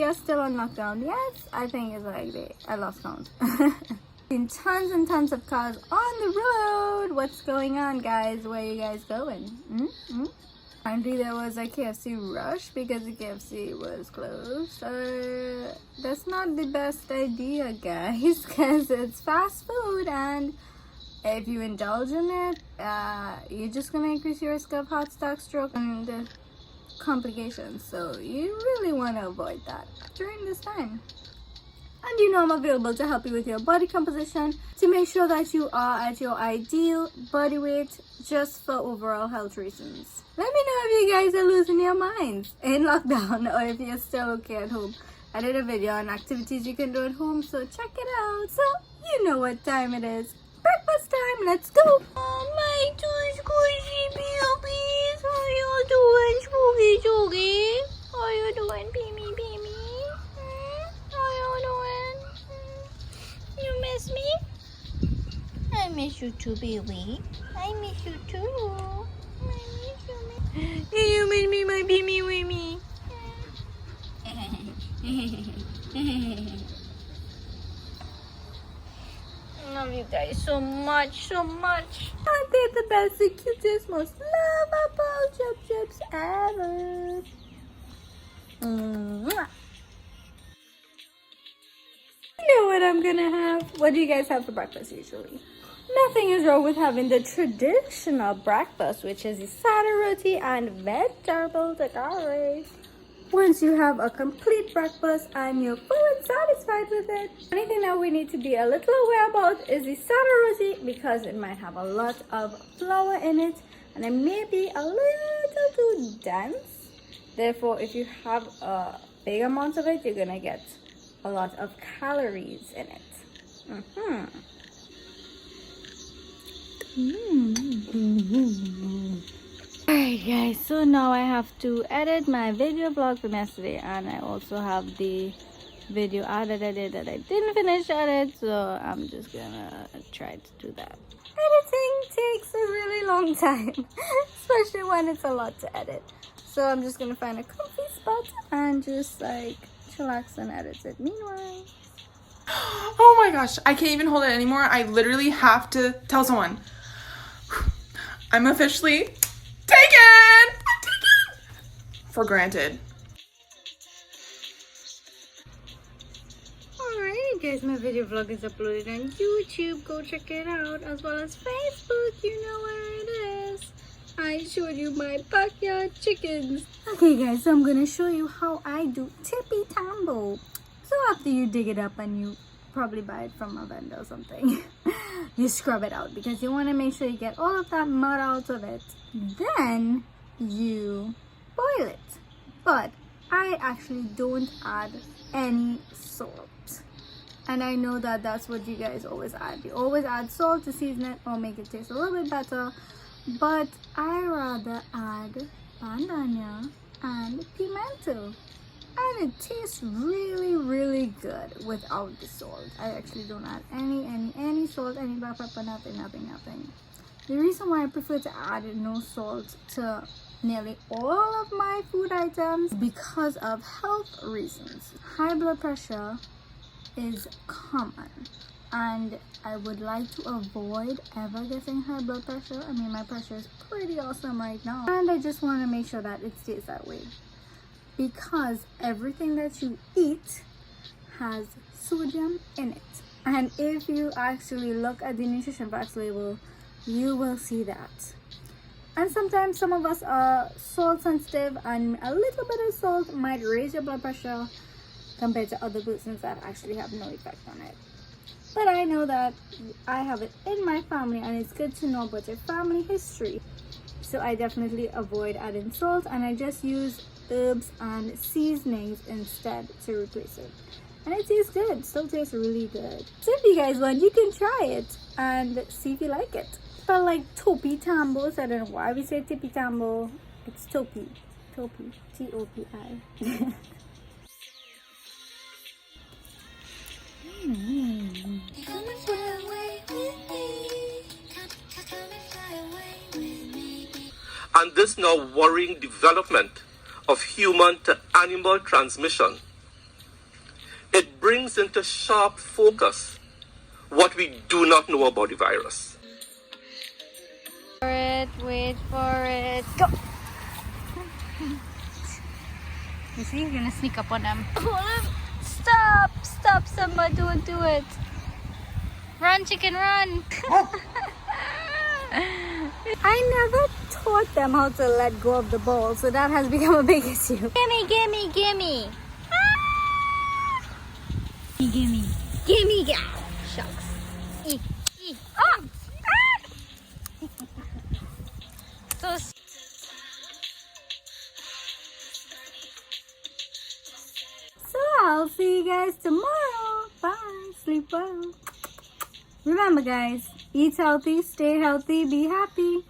are still on lockdown. Yes, I think it's like I lost count. In tons and tons of cars on the road. What's going on, guys? Where you guys going? Apparently there was a KFC rush because the KFC was closed. That's not the best idea, guys, because it's fast food, and if you indulge in it, you're just gonna increase your risk of heart attack, stroke, and complications. So you really want to avoid that during this time. And you know I'm available to help you with your body composition to make sure that you are at your ideal body weight, just for overall health reasons. Let me know if you guys are losing your minds in lockdown or if you're still okay at home. I did a video on activities you can do at home, so check it out. So you know what time it is. Breakfast time, let's go. Oh, my two squishy babies. How you doing, spooky chooky? How you doing, Pee-mee, Pee-mee? How you doing? You miss me? I miss you too, baby. I miss you too. I miss you. You miss me, my Pee-mee, with me. Love you guys so much, so much. Aren't they the best, the cutest, most lovable chup-chups ever? Mwah. You know what I'm gonna have? What do you guys have for breakfast usually? Nothing is wrong with having the traditional breakfast, which is sada roti and vegetable curry. Once you have a complete breakfast and you're full and satisfied with it, the only thing that we need to be a little aware about is the sada roti, because it might have a lot of flour in it and it may be a little too dense. Therefore, if you have a big amount of it, you're gonna get a lot of calories in it. Alright guys, so now I have to edit my video vlog from yesterday, and I also have the video edited that I didn't finish edit, so I'm just gonna try to do that. Editing takes a really long time, especially when it's a lot to edit. So I'm just gonna find a comfy spot and just like chillax and edit it. Meanwhile, oh my gosh, I can't even hold it anymore. I literally have to tell someone. I'm officially taken for granted. Alright guys, my video vlog is uploaded on YouTube. Go check it out, as well as Facebook. You know where it is. I showed you my backyard chickens. Okay guys, so I'm gonna show you how I do tippy tambo. So after you dig it up, and you probably buy it from a vendor or something, you scrub it out because you want to make sure you get all of that mud out of it. Then you boil it. But I actually don't add any salt, and I know that that's what you guys always add. You always add salt to season it or make it taste a little bit better, but I rather add bandana and pimento, and it tastes really good without the salt. I actually don't add any salt, any black pepper, nothing. The reason why I prefer to add no salt to nearly all of my food items, because of health reasons. High blood pressure is common, and I would like to avoid ever getting high blood pressure. I mean, my pressure is pretty awesome right now, and I just want to make sure that it stays that way, because everything that you eat has sodium in it. And if you actually look at the nutrition facts label, you will see that. And sometimes some of us are salt sensitive, and a little bit of salt might raise your blood pressure compared to other glutens that actually have no effect on it. But I know that I have it in my family, and it's good to know about your family history. So I definitely avoid adding salt, and I just use herbs and seasonings instead to replace it. And it tastes good, still tastes really good. So if you guys want, you can try it and see if you like it. Spelled like Topi Tambo, so I don't know why we say Tippy Tambo. It's Topi, T-O-P-I. And this now worrying development of human to animal transmission It brings into sharp focus what we do not know about the virus. For it, wait for it, go! You see, you're gonna sneak up on them. Stop! Stop, Simba, don't do it. Run, chicken, run! I never taught them how to let go of the ball, so that has become a big issue. Gimme, gimme, gimme! Ah! Gimme, gimme, gimme! Shucks. Oh! Ah! So I'll see you guys tomorrow. Bye. Sleep well. Remember, guys, eat healthy, stay healthy, be happy.